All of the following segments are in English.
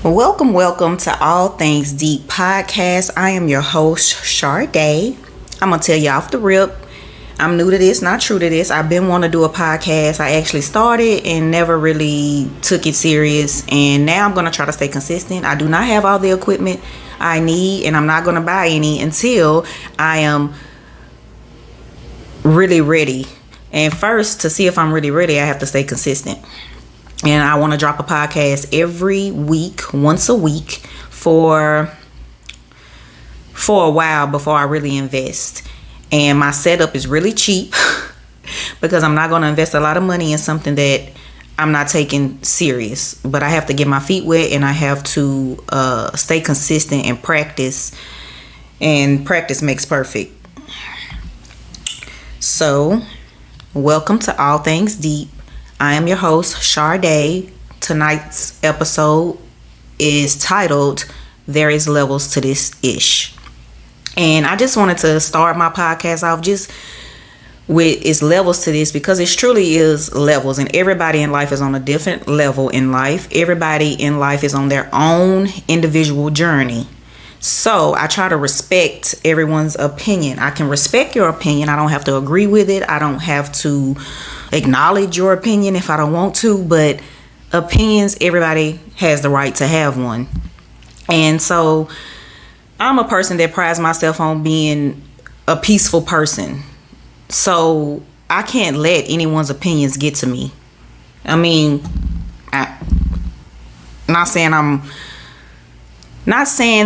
Welcome to All Things Deep Podcast. I am your host, Sharday. I'm going to tell you off the rip. I'm new to this, not true to this. I've been wanting to do a podcast. I actually started and never really took it serious. And now I'm going to try to stay consistent. I do not have all the equipment I need, and I'm not going to buy any until I am really ready. And first, to see if I'm really ready, I have to stay consistent. And I want to drop a podcast every week, once a week, for a while before I really invest. And my setup is really cheap because I'm not going to invest a lot of money in something that I'm not taking serious. But I have to get my feet wet, and I have to stay consistent and practice. And practice makes perfect. So, welcome to All Things Deep. I am your host, Sharday. Tonight's episode is titled, There is Levels to This Ish. And I just wanted to start my podcast off just with its levels to this, because it truly is levels, and everybody in life is on a different level in life. Everybody in life is on their own individual journey. So I try to respect everyone's opinion. I can respect your opinion. I don't have to agree with it. I don't have to acknowledge your opinion if I don't want to, but opinions, everybody has the right to have one. And so I'm a person that prides myself on being a peaceful person. So I can't let anyone's opinions get to me. I mean, not saying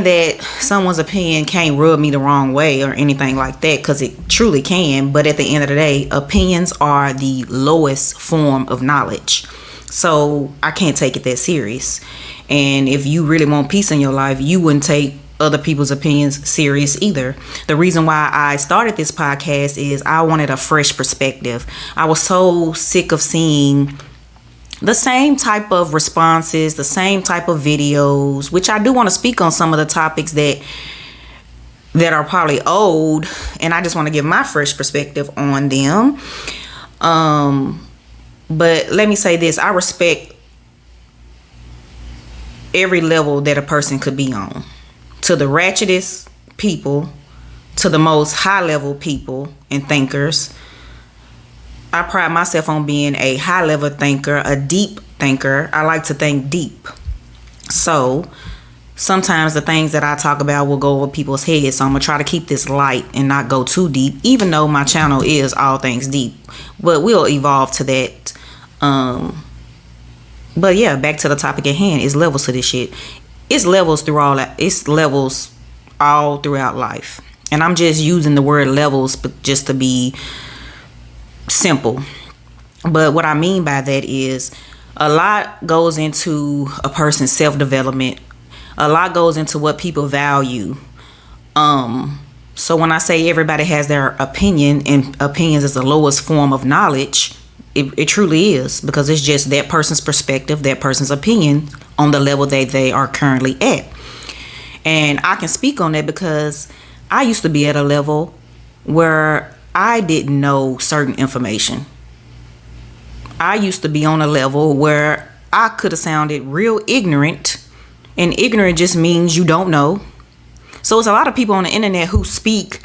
that someone's opinion can't rub me the wrong way or anything like that, because it truly can. But at the end of the day, opinions are the lowest form of knowledge. So I can't take it that serious. And if you really want peace in your life, you wouldn't take other people's opinions serious either. The reason why I started this podcast is I wanted a fresh perspective. I was so sick of seeing the same type of responses, the same type of videos, which I do want to speak on some of the topics that are probably old, and I just want to give my fresh perspective on them. But let me say this, I respect every level that a person could be on. To the ratchetest people, to the most high level people and thinkers. I pride myself on being a high level thinker, a deep thinker. I like to think deep. So sometimes the things that I talk about will go over people's heads. So I'm going to try to keep this light and not go too deep, even though my channel is All Things Deep. But we'll evolve to that. But yeah, back to the topic at hand. It's levels to this shit. It's levels all throughout life. And I'm just using the word levels just to be simple. But what I mean by that is a lot goes into a person's self-development. A lot goes into what people value. So when I say everybody has their opinion, and opinions is the lowest form of knowledge, it truly is, because it's just that person's perspective, that person's opinion on the level that they are currently at. And I can speak on that because I used to be at a level where I didn't know certain information. I used to be on a level where I could have sounded real ignorant, and ignorant just means you don't know. So it's a lot of people on the internet who speak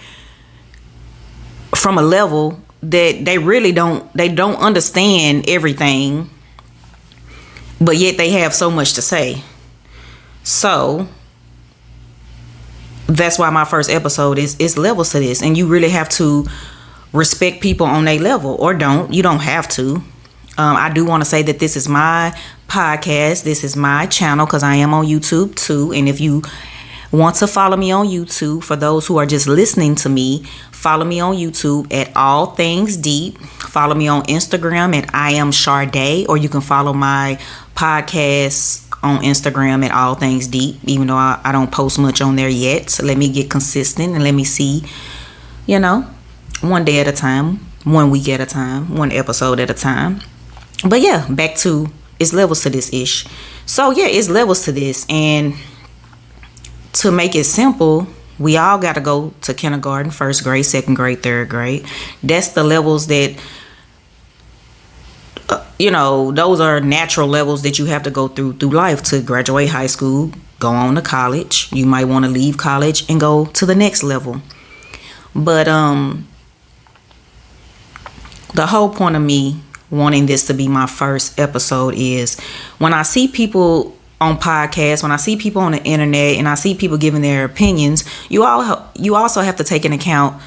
from a level that they really don't understand everything, but yet they have so much to say. So that's why my first episode is levels to this, and you really have to respect people on their level, or don't. You don't have to. I do want to say that this is my podcast. This is my channel, because I am on YouTube too. And if you want to follow me on YouTube, for those who are just listening to me, follow me on YouTube at All Things Deep. Follow me on Instagram at I am Sharday, or you can follow my podcast on Instagram at All Things Deep, even though I don't post much on there yet. So let me get consistent and let me see, one day at a time, 1 week at a time, 1 episode at a time. But yeah, back to it's levels to this ish. So yeah, it's levels to this. And to make it simple, we all got to go to kindergarten, first grade, second grade, third grade. That's the levels that those are natural levels that you have to go through life to graduate high school, go on to college. You might want to leave college and go to the next level. But the whole point of me wanting this to be my first episode is when I see people on podcasts, when I see people on the internet, and I see people giving their opinions, you also have to take into account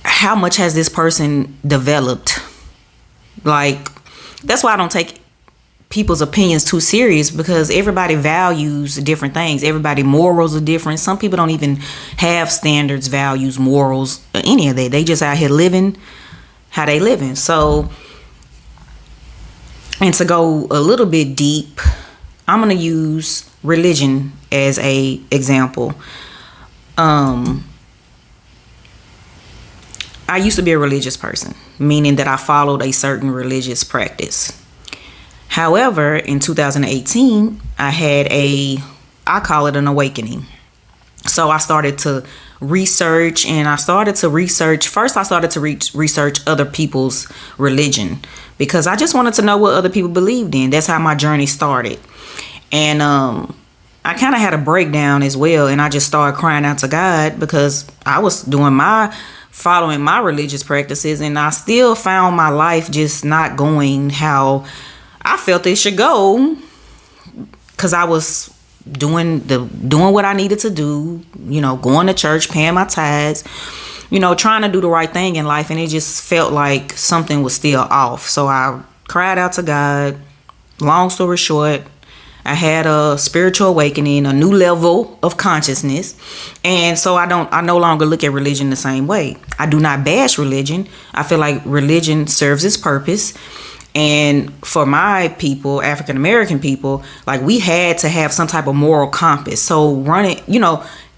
how much has this person developed. Like, that's why I don't take people's opinions too serious, because everybody values different things. Everybody morals are different. Some people don't even have standards, values, morals, or any of that. They just out here living how they living. So, and to go a little bit deep, I'm gonna use religion as a example. I used to be a religious person, meaning that I followed a certain religious practice. However, in 2018, I call it an awakening. So I started to research, first I started to research other people's religion, because I just wanted to know what other people believed in. That's how my journey started. And I kind of had a breakdown as well, and I just started crying out to God, because I was following my religious practices, and I still found my life just not going how I felt it should go, because I was doing what I needed to do, going to church, paying my tithes, trying to do the right thing in life, and it just felt like something was still off. So I cried out to God. Long story short, I had a spiritual awakening, a new level of consciousness. And so I no longer look at religion the same way. I do not bash religion. I feel like religion serves its purpose. And for my people, African American people, like, we had to have some type of moral compass. So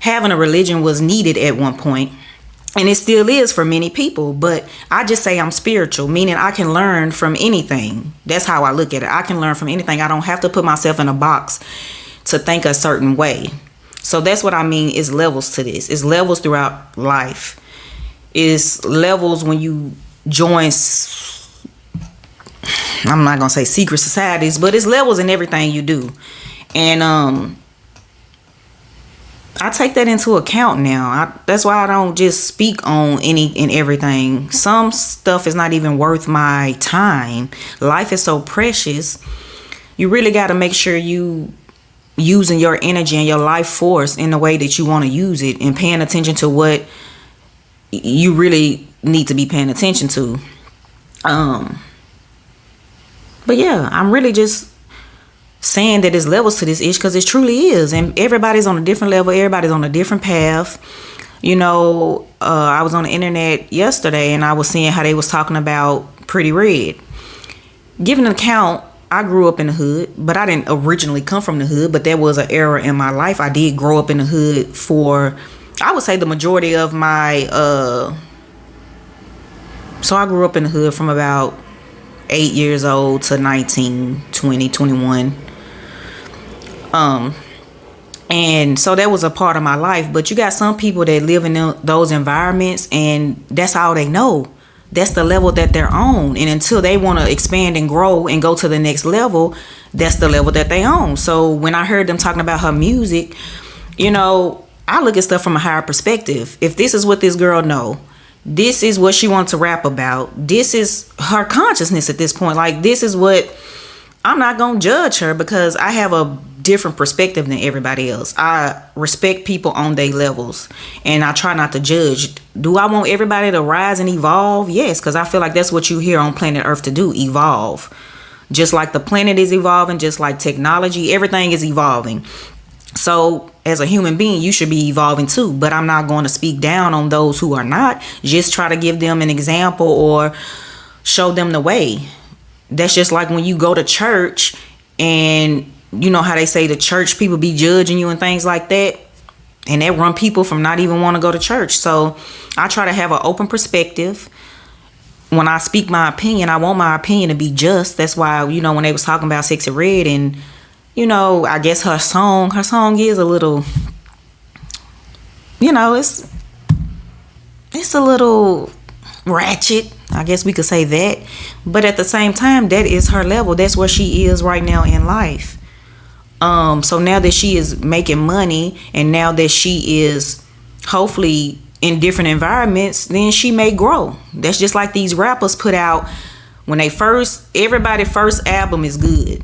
having a religion was needed at one point. And it still is for many people. But I just say I'm spiritual, meaning I can learn from anything. That's how I look at it. I can learn from anything. I don't have to put myself in a box to think a certain way. So that's what I mean is levels to this. It's levels throughout life. It's levels when you join, I'm not going to say secret societies, but it's levels in everything you do. And I take that into account now. That's why I don't just speak on any and everything. Some stuff is not even worth my time. Life is so precious. You really got to make sure you using your energy and your life force in the way that you want to use it, and paying attention to what you really need to be paying attention to. But yeah, I'm really just saying that there's levels to this ish, because it truly is, and everybody's on a different level. Everybody's on a different path. I was on the internet yesterday, and I was seeing how they was talking about Pretty Red. Giving an account, I grew up in the hood, but I didn't originally come from the hood. But there was an era in my life I did grow up in the hood for, I would say, the majority of my so I grew up in the hood from about 8 years old to 19, 20, 21. And so that was a part of my life. But you got some people that live in those environments, and that's all they know. That's the level that they're on. And until they want to expand and grow and go to the next level, that's the level that they own. So when I heard them talking about her music, I look at stuff from a higher perspective. If this is what this girl know, this is what she wants to rap about, this is her consciousness at this point. Like, this is what, I'm not going to judge her, because I have a different perspective than everybody else. I respect people on their levels, and I try not to judge. Do I want everybody to rise and evolve? Yes, because I feel like that's what you here on planet Earth to do, evolve. Just like the planet is evolving, just like technology, everything is evolving. So as a human being, you should be evolving too. But I'm not going to speak down on those who are not. Just try to give them an example or show them the way. That's just like when you go to church, and you know how they say the church people be judging you and things like that, and that run people from not even want to go to church. So I try to have an open perspective. When I speak my opinion, I want my opinion to be just. That's why, when they was talking about Sexy Red, and I guess her song is a little, it's a little ratchet. I guess we could say that. But at the same time, that is her level. That's where she is right now in life. So now that she is making money, and now that she is hopefully in different environments, then she may grow. That's just like these rappers put out when everybody first album is good.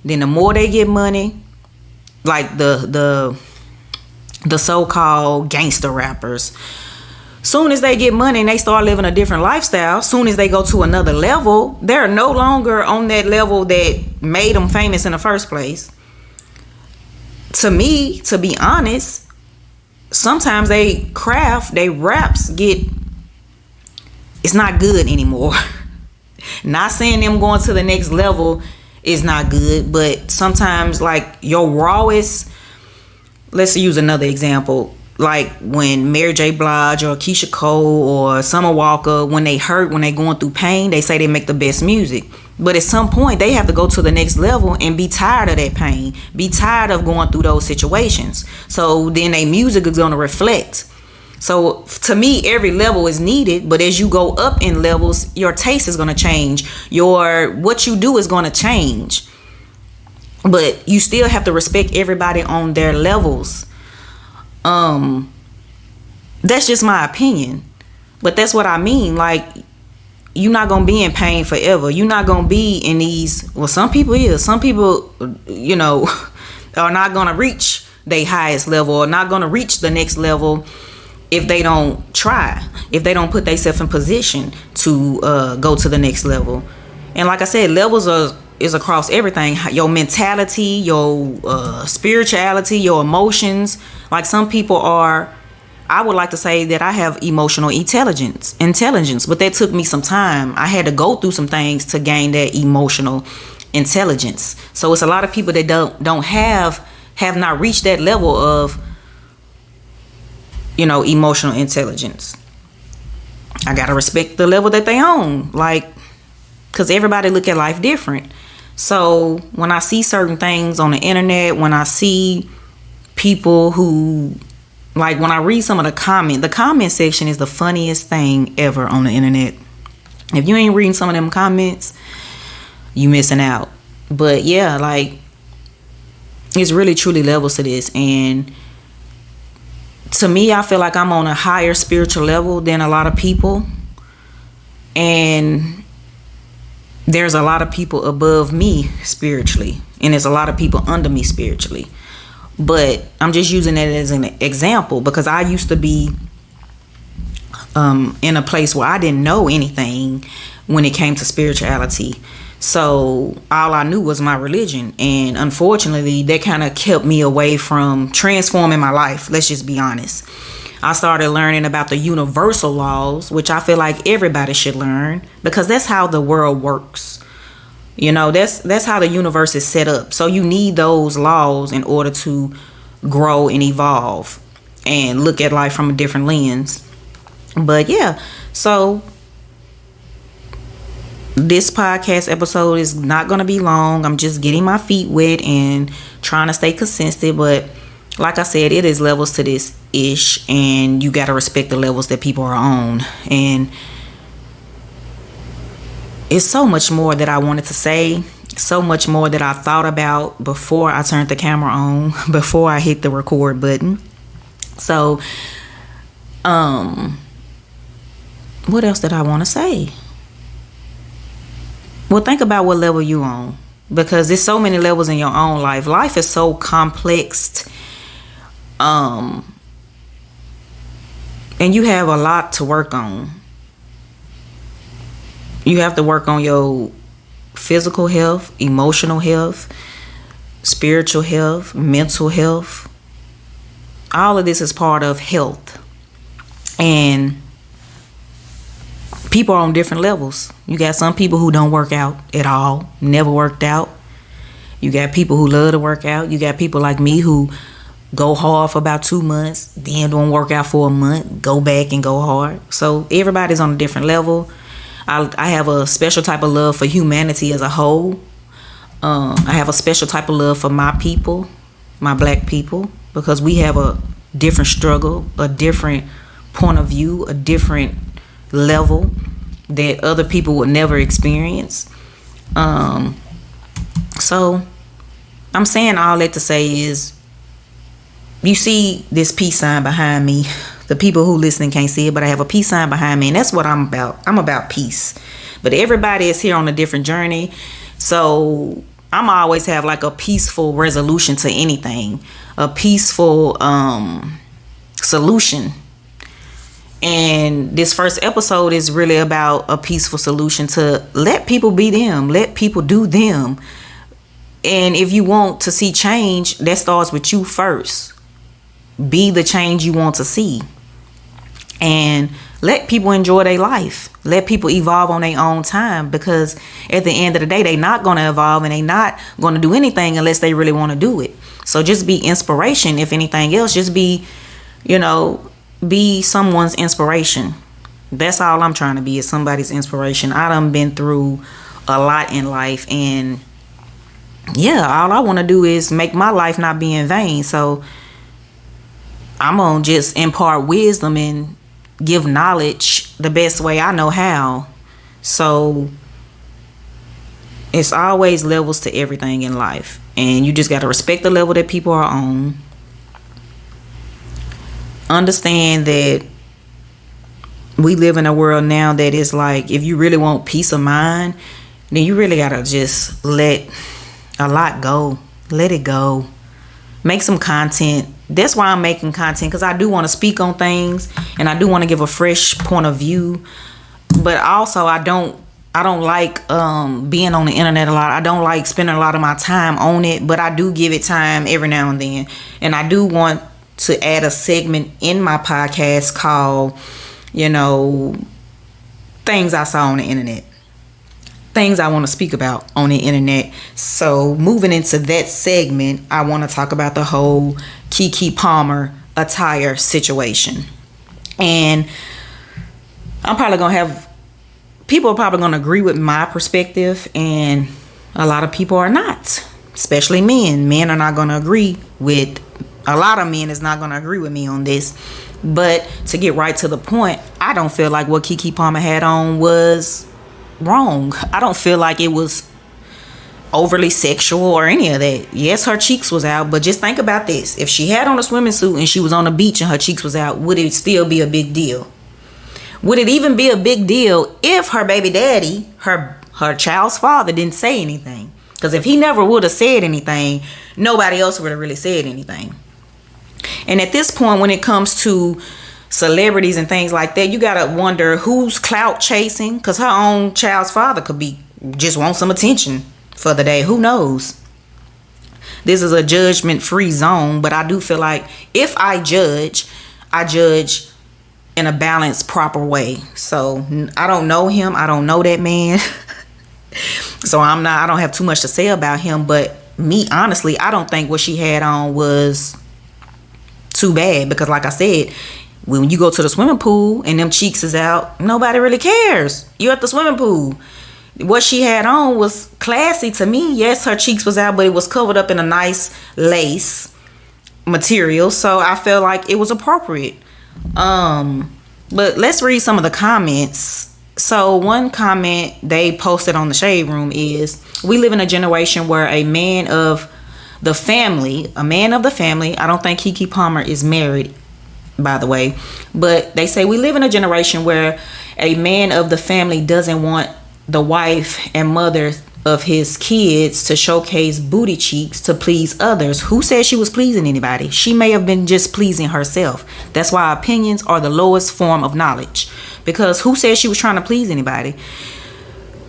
Then the more they get money, like the so-called gangster rappers, soon as they get money and they start living a different lifestyle, soon as they go to another level, they're no longer on that level that made them famous in the first place. To me, to be honest, sometimes they raps it's not good anymore. Not saying them going to the next level is not good, but sometimes like your rawest, let's use another example, like when Mary J. Blige or Keisha Cole or Summer Walker, when they going through pain, they say they make the best music. But at some point, they have to go to the next level and be tired of that pain, be tired of going through those situations. So then their music is going to reflect. So to me, every level is needed, but as you go up in levels, your taste is going to change. What you do is going to change. But you still have to respect everybody on their levels. That's just my opinion. But that's what I mean. Like, you're not going to be in pain forever. You're not going to be in these, well, some people is. Some people, are not going to reach their highest level, or not going to reach the next level if they don't try, if they don't put themselves in position to go to the next level. And like I said, levels is across everything. Your mentality, your spirituality, your emotions. Like some people I would like to say that I have emotional intelligence, but that took me some time. I had to go through some things to gain that emotional intelligence. So it's a lot of people that don't have not reached that level of, emotional intelligence. I gotta respect the level that they own, like, because everybody look at life different. So when I see certain things on the internet, when I see people who, like, when I read some of the comment section is the funniest thing ever on the internet. If you ain't reading some of them comments, you missing out. But yeah, like, it's really truly levels to this. And to me, I feel like I'm on a higher spiritual level than a lot of people. And there's a lot of people above me spiritually. And there's a lot of people under me spiritually. But I'm just using that as an example because I used to be in a place where I didn't know anything when it came to spirituality. So all I knew was my religion. And unfortunately, that kind of kept me away from transforming my life. Let's just be honest. I started learning about the universal laws, which I feel like everybody should learn because that's how the world works. That's how the universe is set up. So you need those laws in order to grow and evolve and look at life from a different lens. But yeah, so this podcast episode is not going to be long. I'm just getting my feet wet and trying to stay consistent. But like I said, it is levels to this ish, and you got to respect the levels that people are on. And it's so much more that I wanted to say, so much more that I thought about before I turned the camera on, before I hit the record button. So, what else did I want to say? Well, think about what level you on, because there's so many levels in your own life. Life is so complex, and you have a lot to work on. You have to work on your physical health, emotional health, spiritual health, mental health. All of this is part of health. And people are on different levels. You got some people who don't work out at all, never worked out. You got people who love to work out. You got people like me who go hard for about 2 months, then don't work out for a month, go back and go hard. So everybody's on a different level. I have a special type of love for humanity as a whole. I have a special type of love for my people, my black people, because we have a different struggle, a different point of view, a different level. that other people would never experience. So I'm saying all that to say is, you see this peace sign behind me. The people who listening can't see it, but I have a peace sign behind me, and that's what I'm about. I'm about peace. But everybody is here on a different journey. So I'm always have like a peaceful resolution to anything, a peaceful solution. And this first episode is really about a peaceful solution to let people be them, let people do them. And if you want to see change, that starts with you first. Be the change you want to see. And let people enjoy their life. Let people evolve on their own time, because at the end of the day, they're not going to evolve and they're not going to do anything unless they really want to do it. So just be inspiration. If anything else, just be, be someone's inspiration. That's all I'm trying to be, is somebody's inspiration. I done been through a lot in life, and yeah, all I want to do is make my life not be in vain. So I'm going to just impart wisdom and give knowledge the best way I know how. So it's always levels to everything in life. And you just got to respect the level that people are on. Understand that we live in a world now that is like, if you really want peace of mind, then you really got to just let a lot go. Let it go. Make some content. That's why I'm making content, because I do want to speak on things and I do want to give a fresh point of view. But also I don't like being on the internet a lot. I don't like spending a lot of my time on it, but I do give it time every now and then. And I do want to add a segment in my podcast called, things I saw on the internet. Things I want to speak about on the internet. So moving into that segment, I want to talk about the whole Keke Palmer attire situation. And I'm probably going to have, people are probably going to agree with my perspective, and a lot of people are not, especially men. Men are not going to agree with, a lot of men is not going to agree with me on this. But to get right to the point, I don't feel like what Keke Palmer had on was wrong. I don't feel like it was overly sexual or any of that. Yes, her cheeks was out, but just think about this. If she had on a swimming suit and she was on the beach and her cheeks was out, would it still be a big deal? Would it even be a big deal if her baby daddy, her child's father, didn't say anything? Because if he never would have said anything, nobody else would have really said anything. And at this point, when it comes to celebrities and things like that, you gotta wonder who's clout chasing, because her own child's father could be just want some attention for the day. Who knows? This is a judgment free zone, but I do feel like if I judge in a balanced, proper way. So I don't know him, I don't know that man. So I don't have too much to say about him, but me, honestly, I don't think what she had on was too bad, because like I said, when you go to the swimming pool and them cheeks is out, nobody really cares. You're at the swimming pool. What she had on was classy to me. Yes, her cheeks was out, but it was covered up in a nice lace material. So I felt like it was appropriate. But let's read some of the comments. So one comment they posted on the Shade Room is, we live in a generation where a man of the family, I don't think Keke Palmer is married, by the way, but they say we live in a generation where a man of the family doesn't want the wife and mother of his kids to showcase booty cheeks to please others. Who said she was pleasing anybody? She may have been just pleasing herself. That's why opinions are the lowest form of knowledge, because who said she was trying to please anybody?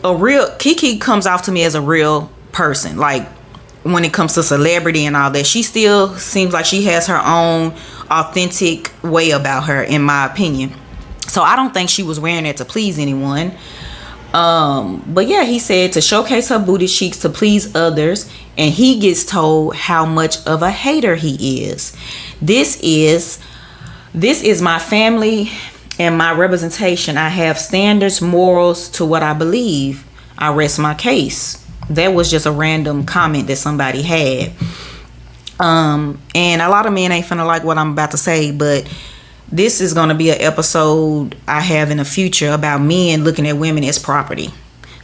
Keke comes off to me as a real person. Like, when it comes to celebrity and all that, she still seems like she has her own authentic way about her, in my opinion. So I don't think she was wearing it to please anyone. But yeah, he said to showcase her booty cheeks to please others, and he gets told how much of a hater he is. This is my family and my representation. I have standards, morals to what I believe. I rest my case. That was just a random comment that somebody had. And a lot of men ain't finna like what I'm about to say, but this is going to be an episode I have in the future about men looking at women as property.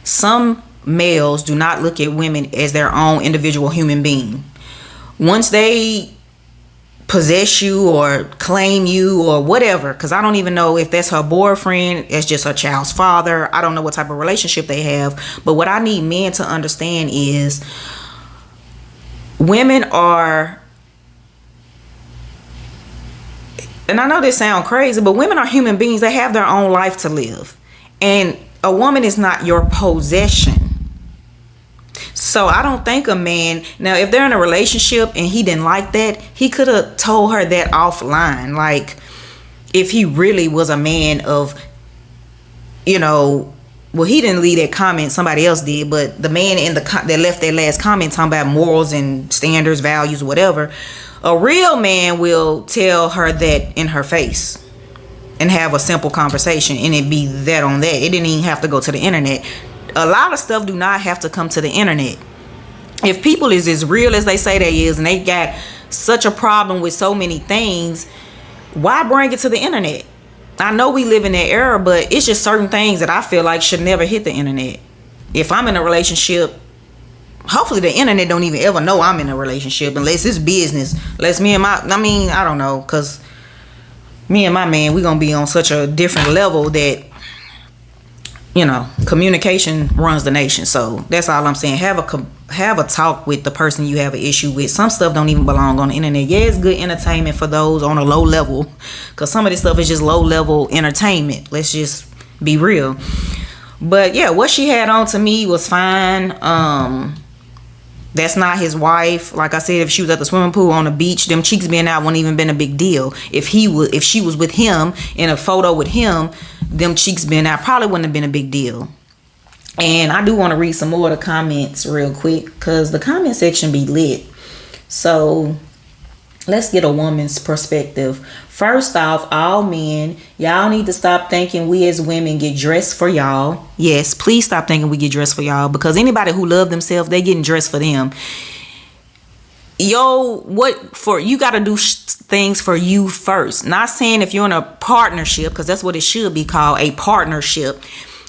Some males do not look at women as their own individual human being. Once they possess you or claim you or whatever, because I don't even know if that's her boyfriend, it's just her child's father, I don't know what type of relationship they have, but what I need men to understand is women are, and I know this sounds crazy, but women are human beings. They have their own life to live, and a woman is not your possession. So I don't think a man, now if they're in a relationship and he didn't like that, he could have told her that offline. Like, if he really was a man of, you know, well, he didn't leave that comment, somebody else did, but the man in the that left that last comment talking about morals and standards, values, whatever, a real man will tell her that in her face and have a simple conversation, and it be that on that. It didn't even have to go to the internet. A lot of stuff do not have to come to the internet. If people is as real as they say they is, and they got such a problem with so many things, why bring it to the internet? I know we live in that era, but it's just certain things that I feel like should never hit the internet. If I'm in a relationship, hopefully the internet don't even ever know I'm in a relationship, unless it's business. Unless I don't know, because me and my man, we gonna be on such a different level that, you know, communication runs the nation. So that's all I'm saying. Have a talk with the person you have an issue with. Some stuff don't even belong on the internet. Yeah, it's good entertainment for those on a low level, because some of this stuff is just low level entertainment. Let's just be real. But yeah, what she had on to me was fine. That's not his wife. Like I said, if she was at the swimming pool on the beach, them cheeks being out wouldn't even been a big deal. If she was with him in a photo with him, them cheeks being out probably wouldn't have been a big deal. And I do want to read some more of the comments real quick, because the comment section be lit. So let's get a woman's perspective. First off, all men, y'all need to stop thinking we as women get dressed for y'all. Yes, please stop thinking we get dressed for y'all, because anybody who love themselves, they getting dressed for them. You got to do things for you first. Not saying if you're in a partnership, because that's what it should be called, a partnership.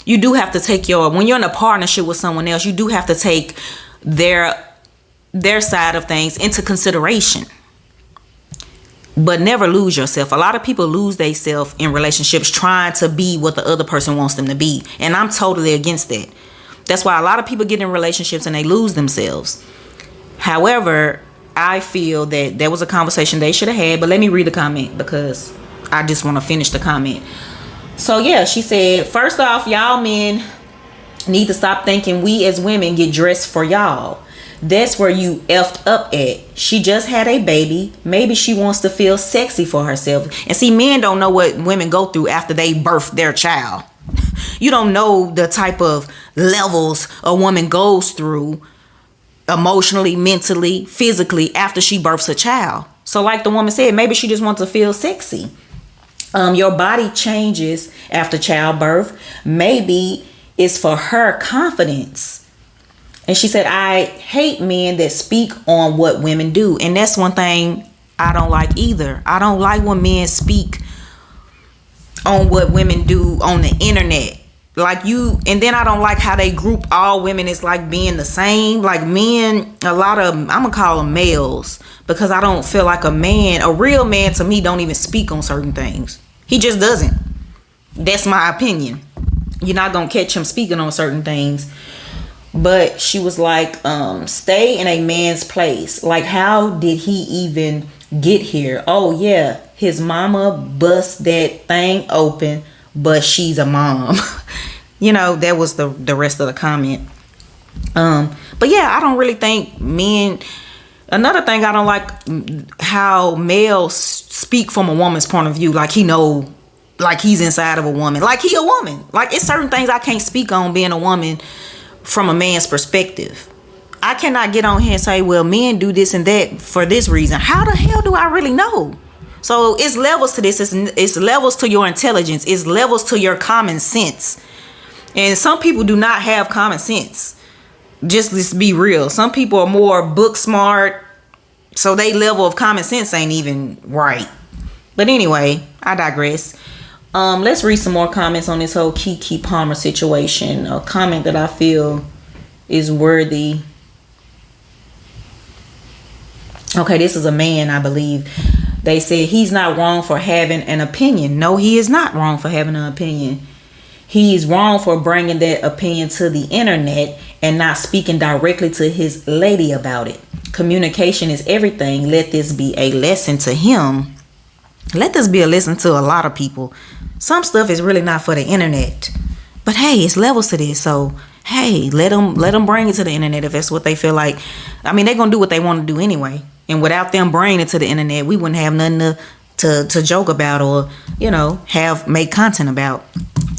You do have to take when you're in a partnership with someone else, you do have to take their side of things into consideration. But never lose yourself. A lot of people lose themselves in relationships trying to be what the other person wants them to be. And I'm totally against that. That's why a lot of people get in relationships and they lose themselves. However, I feel that there was a conversation they should have had. But let me read the comment, because I just want to finish the comment. So yeah, she said, first off, y'all men need to stop thinking we as women get dressed for y'all. That's where you effed up at. She just had a baby. Maybe she wants to feel sexy for herself. And see, men don't know what women go through after they birth their child. You don't know the type of levels a woman goes through emotionally, mentally, physically after she births a child. So like the woman said, maybe she just wants to feel sexy. Your body changes after childbirth. Maybe it's for her confidence. And she said, I hate men that speak on what women do. And that's one thing I don't like either. I don't like when men speak on what women do on the internet. And then I don't like how they group all women as like being the same. Like men, a lot of them, I'm going to call them males, because I don't feel like a real man to me don't even speak on certain things. He just doesn't. That's my opinion. You're not going to catch him speaking on certain things. But she was like, stay in a man's place. Like, how did he even get here? Oh, yeah, his mama bust that thing open, but she's a mom. That was the rest of the comment. But yeah, I don't really think men. Another thing I don't like, how males speak from a woman's point of view. Like like he's inside of a woman. Like he a woman. Like it's certain things I can't speak on being a woman from a man's perspective. I cannot get on here and say, well, men do this and that for this reason. How the hell do I really know? So it's levels to this. It's levels to your intelligence. It's levels to your common sense. And some people do not have common sense. Just let's be real. Some people are more book smart, so they level of common sense ain't even right. But anyway, I digress. Let's read some more comments on this whole Keke Palmer situation. A comment that I feel is worthy. Okay, this is a man, I believe. They said he's not wrong for having an opinion. No, he is not wrong for having an opinion. He's wrong for bringing that opinion to the internet and not speaking directly to his lady about it. Communication is everything. Let this be a lesson to him. Let this be a lesson to a lot of people. Some stuff is really not for the internet. But hey, it's levels to this. So, hey, let them bring it to the internet if that's what they feel like. I mean, they're going to do what they want to do anyway. And without them bringing it to the internet, we wouldn't have nothing to joke about or, make content about.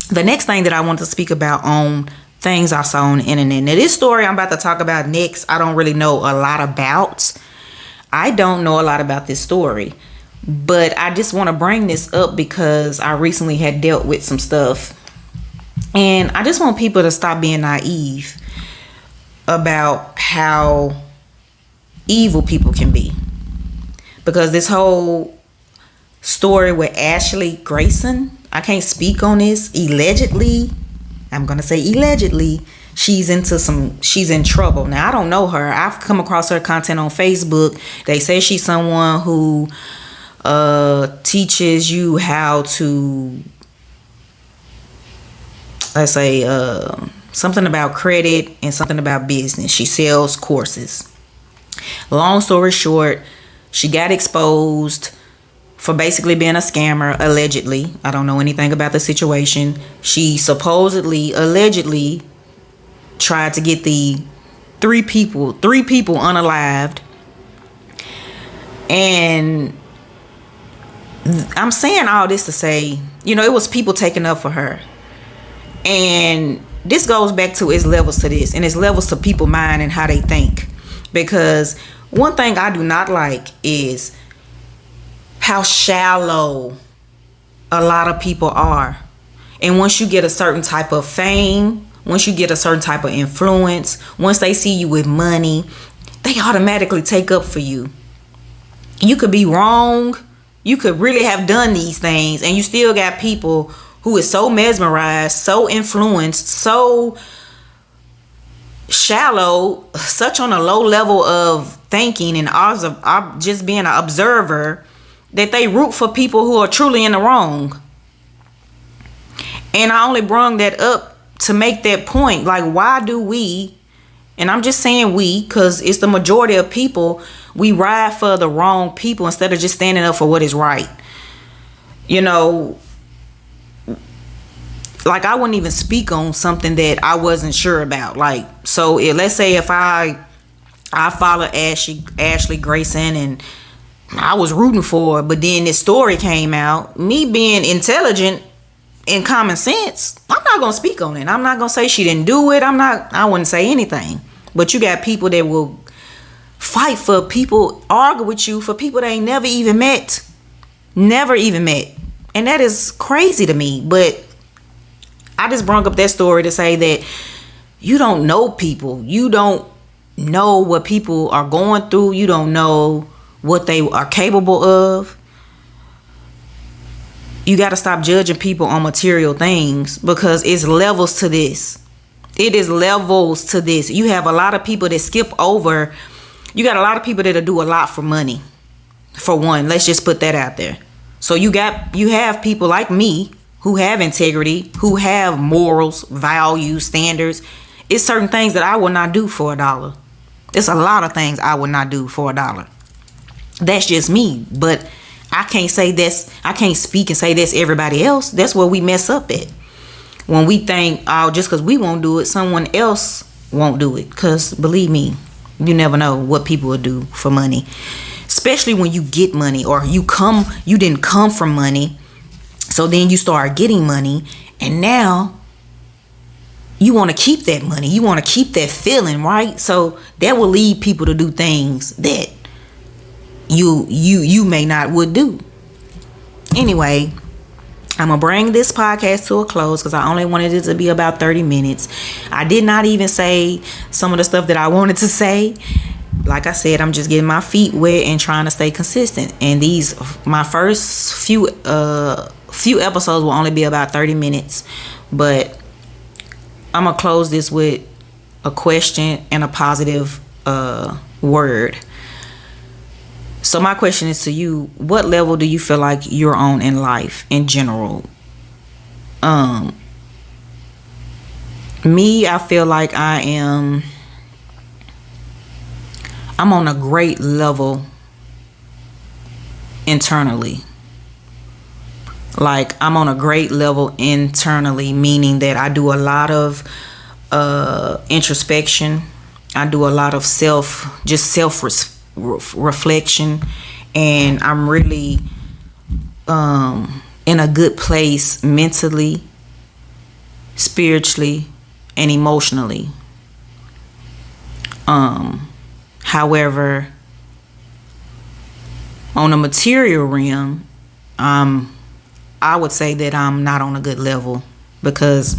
The next thing that I want to speak about on things I saw on the internet. Now, this story I'm about to talk about next, I don't really know a lot about. I don't know a lot about this story. But I just want to bring this up because I recently had dealt with some stuff. And I just want people to stop being naive about how evil people can be. Because this whole story with Ashley Grayson, I can't speak on this. Allegedly, I'm going to say allegedly, she's in trouble. Now, I don't know her. I've come across her content on Facebook. They say she's someone who teaches you how to, let's say, something about credit and something about business. She sells courses. Long story short, she got exposed for basically being a scammer, allegedly. I don't know anything about the situation. She allegedly tried to get the three people unalived. And I'm saying all this to say, it was people taking up for her. And this goes back to its levels to this, and its levels to people mind and how they think. Because one thing I do not like is how shallow a lot of people are. And once you get a certain type of fame, once you get a certain type of influence, once they see you with money, they automatically take up for you. You could be wrong. You could really have done these things, and you still got people who is so mesmerized, so influenced, so shallow, such on a low level of thinking and just being an observer, that they root for people who are truly in the wrong. And I only brung that up to make that point. Like, why do we, and I'm just saying we, because it's the majority of people, we ride for the wrong people instead of just standing up for what is right. Like, I wouldn't even speak on something that I wasn't sure about. Like, so let's say if I follow Ashley Grayson and I was rooting for her, but then this story came out, me being intelligent and common sense, I'm not going to speak on it. I'm not going to say she didn't do it. I wouldn't say anything. But you got people that will fight for people, argue with you for people they ain't never even met. Never even met. And that is crazy to me. But I just brought up that story to say that you don't know people. You don't know what people are going through. You don't know what they are capable of. You got to stop judging people on material things, because it's levels to this. It is levels to this. You have a lot of people that skip over. You got a lot of people that'll do a lot for money. For one, let's just put that out there. So you have people like me who have integrity, who have morals, values, standards. It's certain things that I will not do for $1. It's a lot of things I would not do for $1. That's just me. But I can't say this. I can't speak and say this everybody else. That's where we mess up at. When we think, oh, just because we won't do it, someone else won't do it. Because believe me, you never know what people will do for money. Especially when you get money, or you didn't come from money. So then you start getting money, and now you want to keep that money. You want to keep that feeling, right? So that will lead people to do things that you may not would do. Anyway, I'm going to bring this podcast to a close because I only wanted it to be about 30 minutes. I did not even say some of the stuff that I wanted to say. like I said, I'm just getting my feet wet and trying to stay consistent. And my first few episodes will only be about 30 minutes, but I'm gonna close this with a question and a positive word. So my question is to you: what level do you feel like you're on in life in general? Me, I feel like I'm on a great level internally. Like, I'm on a great level internally, meaning that I do a lot of introspection. I do a lot of self reflection, and I'm really in a good place mentally, spiritually, and emotionally. However, on a material realm, I would say that I'm not on a good level, because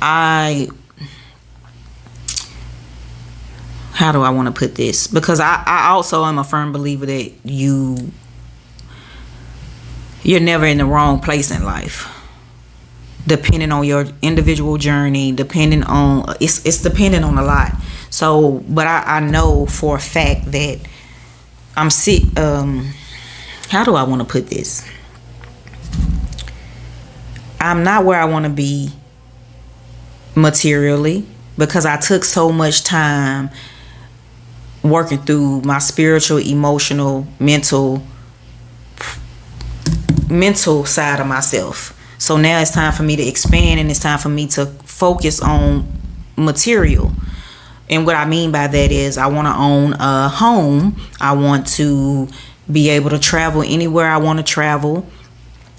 how do I want to put this? Because I also am a firm believer that you're never in the wrong place in life, depending on your individual journey, depending on it's dependent on a lot. So, but I know for a fact that I'm sick. How do I want to put this? I'm not where I want to be materially, because I took so much time working through my spiritual, emotional, mental side of myself. So now it's time for me to expand, and it's time for me to focus on material. And what I mean by that is, I want to own a home. I want to be able to travel anywhere I want to travel.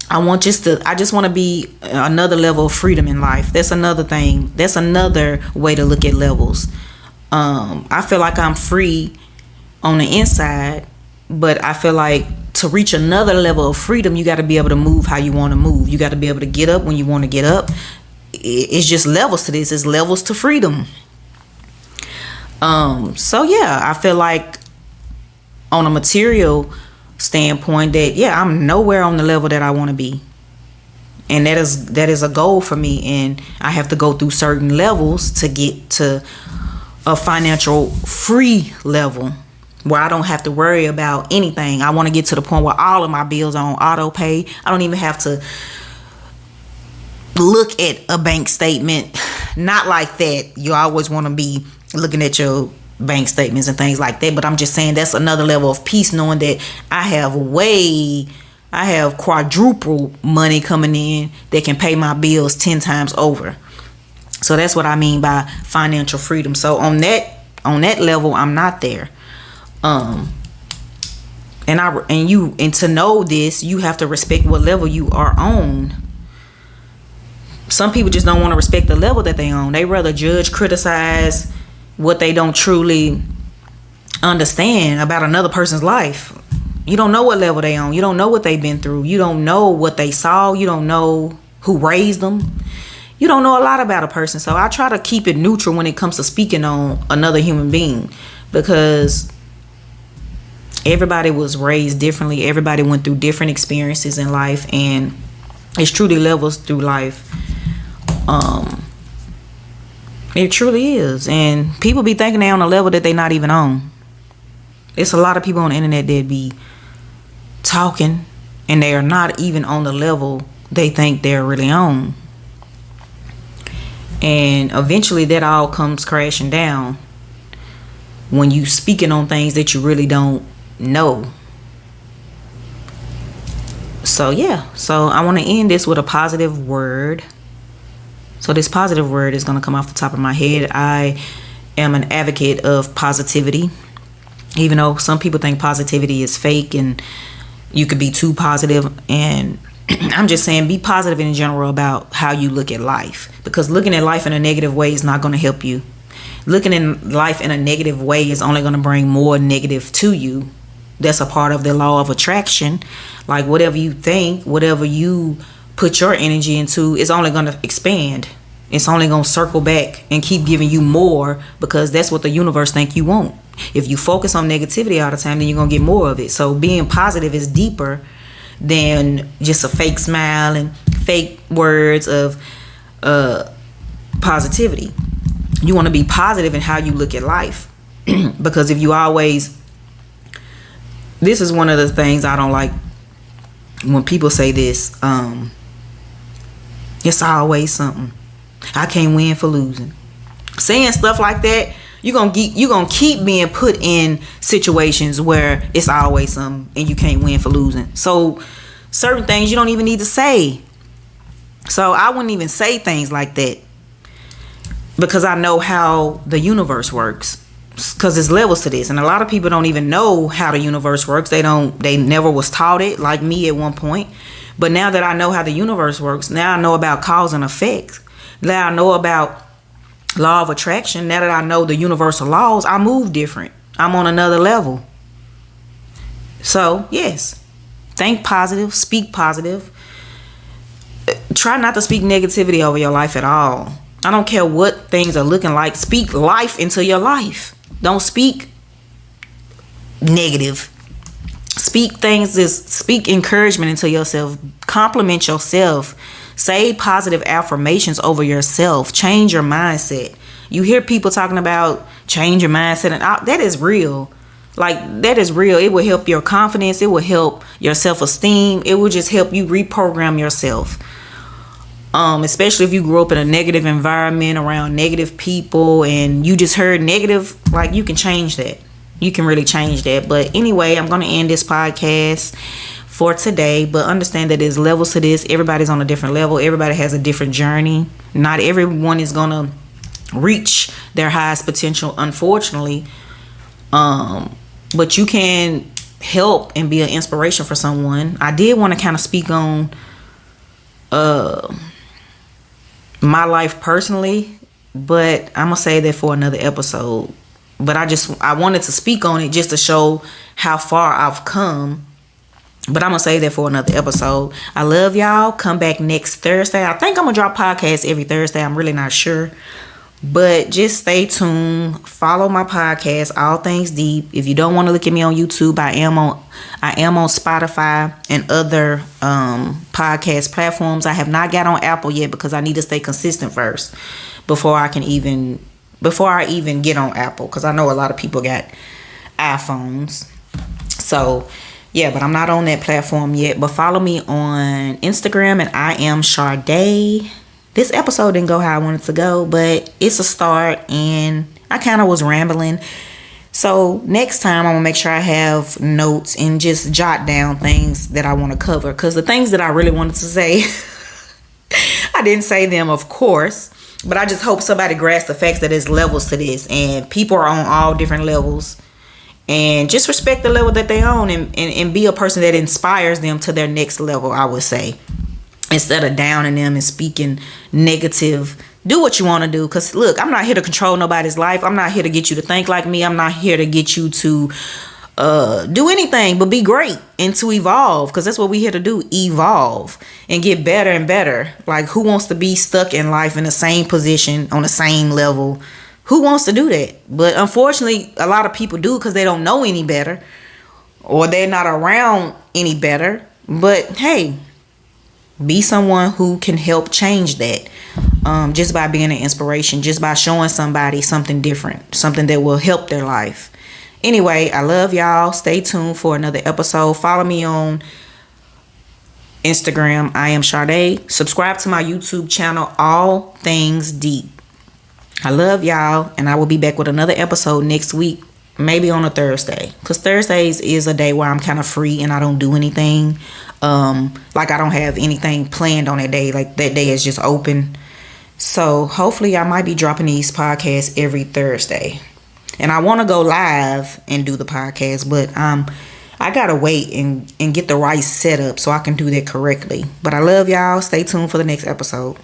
I just want to be another level of freedom in life. That's another thing. That's another way to look at levels. I feel like I'm free on the inside, but I feel like to reach another level of freedom, you got to be able to move how you want to move. You got to be able to get up when you want to get up. It's just levels to this. It's levels to freedom. So yeah, I feel like on a material standpoint that, yeah, I'm nowhere on the level that I want to be. And that is a goal for me, and I have to go through certain levels to get to a financial free level where I don't have to worry about anything. I want to get to the point where all of my bills are on auto pay. I don't even have to look at a bank statement. Not like that. You always want to be looking at your bank statements and things like that, but I'm just saying that's another level of peace, knowing that I have quadruple money coming in that can pay my bills 10 times over. So that's what I mean by financial freedom. So on that level, I'm not there. And to know this, you have to respect what level you are on. Some people just don't want to respect the level that they on. They rather judge, criticize what they don't truly understand about another person's life. You don't know what level they on. You don't know what they've been through. You don't know what they saw. You don't know who raised them. You don't know a lot about a person. So I try to keep it neutral when it comes to speaking on another human being, because everybody was raised differently. Everybody went through different experiences in life, and it's truly levels through life. It truly is. And people be thinking they're on a level that they're not even on. It's a lot of people on the internet that be talking and they are not even on the level they think they're really on. And eventually that all comes crashing down when you speaking on things that you really don't know. So yeah, so I want to end this with a positive word. So this positive word is going to come off the top of my head. I am an advocate of positivity, even though some people think positivity is fake and you could be too positive. And I'm just saying, be positive in general about how you look at life, because looking at life in a negative way is not going to help you. Looking in life in a negative way is only going to bring more negative to you. That's a part of the law of attraction. Like, whatever you think, whatever you put your energy into is only going to expand. It's only going to circle back and keep giving you more, because that's what the universe think you want. If you focus on negativity all the time, then you're going to get more of it. So being positive is deeper than just a fake smile and fake words of positivity. You want to be positive in how you look at life. Because if you always, this is one of the things I don't like when people say this, it's always something. I can't win for losing. Saying stuff like that, you're gonna keep being put in situations where it's always something and you can't win for losing. So certain things you don't even need to say. So I wouldn't even say things like that, because I know how the universe works. Because there's levels to this, and a lot of people don't even know how the universe works. They never was taught it, like me at one point. But now that I know how the universe works, now I know about cause and effect. Now I know about law of attraction. Now that I know the universal laws, I move different. I'm on another level. So yes, think positive, speak positive. Try not to speak negativity over your life at all. I don't care what things are looking like. Speak life into your life. Don't speak negative. Speak encouragement into yourself. Compliment yourself. Say positive affirmations over yourself. Change your mindset. You hear people talking about change your mindset, and that is real. Like, that is real. It will help your confidence. It will help your self-esteem. It will just help you reprogram yourself. Especially if you grew up in a negative environment around negative people and you just heard negative, like, you can change that. You can really change that. But anyway, I'm going to end this podcast for today, but understand that there's levels to this. Everybody's on a different level. Everybody has a different journey. Not everyone is going to reach their highest potential, unfortunately. But you can help and be an inspiration for someone. I did want to kind of speak on my life personally, but I'm gonna say that for another episode. But I wanted to speak on it just to show how far I've come. But I'm gonna say that for another episode. I love y'all. Come back next Thursday. I think I'm gonna drop podcasts every Thursday. I'm really not sure, but just stay tuned. Follow my podcast, All Things Deep. If you don't want to look at me on YouTube, I am on Spotify and other podcast platforms. I have not got on Apple yet because I need to stay consistent first before I even get on Apple, because I know a lot of people got iPhones. So yeah, but I'm not on that platform yet. But follow me on Instagram, and I am Sade. This episode didn't go how I wanted to go, but it's a start, and I kind of was rambling. So next time I'm going to make sure I have notes and just jot down things that I want to cover. Because the things that I really wanted to say, I didn't say them, of course. But I just hope somebody grasps the facts that there's levels to this. And people are on all different levels. And just respect the level that they're on, and be a person that inspires them to their next level, I would say. Instead of downing them and speaking negative. Do what you want to do. Because look, I'm not here to control nobody's life. I'm not here to get you to think like me. I'm not here to get you to do anything but be great and to evolve. Because that's what we're here to do. Evolve and get better and better. Like, who wants to be stuck in life in the same position on the same level? Who wants to do that? But unfortunately, a lot of people do, because they don't know any better, or they're not around any better. But hey, be someone who can help change that, just by being an inspiration, just by showing somebody something different, something that will help their life. Anyway, I love y'all. Stay tuned for another episode. Follow me on Instagram. I am Sade. Subscribe to my YouTube channel, All Things Deep. I love y'all, and I will be back with another episode next week, maybe on a Thursday, because Thursdays is a day where I'm kind of free and I don't do anything. Like, I don't have anything planned on that day. Like, that day is just open. So hopefully I might be dropping these podcasts every Thursday, and I want to go live and do the podcast, but I gotta wait and get the right setup so I can do that correctly. But I love y'all. Stay tuned for the next episode.